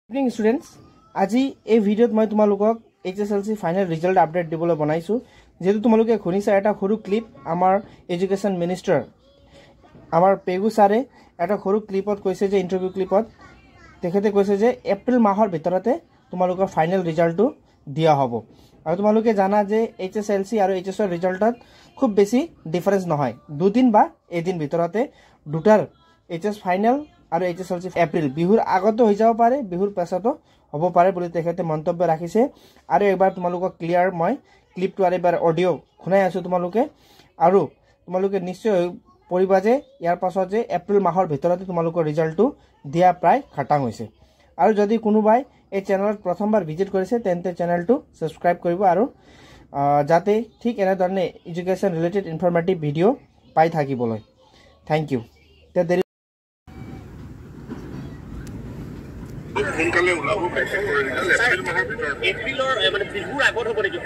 Evening students, আজি এই ভিডিওত মই তোমালোকক HSLC ফাইনেল ৰিজাল্ট আপডেট দিবলৈ বনাইছো। যেহেতু তোমালোকে শুনিছা এটা সৰু ক্লিপ আমাৰ এডুকেশ্যন মিনিষ্টাৰ আমাৰ পেগু ছাৰে এটা সৰু ক্লিপত কৈছে যে ইণ্টাৰভিউ ক্লিপত তেখেতে কৈছে যে এপ্ৰিল মাহৰ ভিতৰতে তোমালোকৰ ফাইনেল ৰিজাল্টটো দিয়া হ'ব। আৰু তোমালোকে জানা যে HSLC আৰু HS ৰ ৰিজাল্টত খুব বেছি ডিফাৰেন্স নহয়, দুদিন বা এদিন ভিতৰতে দুটাৰ HS ফাইনেল আৰু HSLC এপ্ৰিল বিহুৰ আগতো হৈ যাব পাৰে, বিহুৰ পাছতো হ'ব পাৰে বুলি তেখেতে মন্তব্য ৰাখিছে। আৰু এবাৰ তোমালোকক ক্লিয়াৰ মই ক্লিপটো আৰু এবাৰ অডিঅ' শুনাই আছো তোমালোকে, আৰু তোমালোকে নিশ্চয় পঢ়িবা যে ইয়াৰ পাছত যে এপ্ৰিল মাহৰ ভিতৰতে তোমালোকৰ ৰিজাল্টটো দিয়া প্ৰায় খাটাং হৈছে। আৰু যদি কোনোবাই এই চেনেলত প্ৰথমবাৰ ভিজিট কৰিছে তেন্তে চেনেলটো ছাবস্ক্ৰাইব কৰিব, আৰু যাতে ঠিক এনেধৰণে এডুকেশ্যন ৰিলেটেড ইনফৰ্মেটিভ ভিডিঅ' পাই থাকিবলৈ। Thank you. এপ্ৰিলৰ মানে বিহুৰ আগত হ'ব নেকি?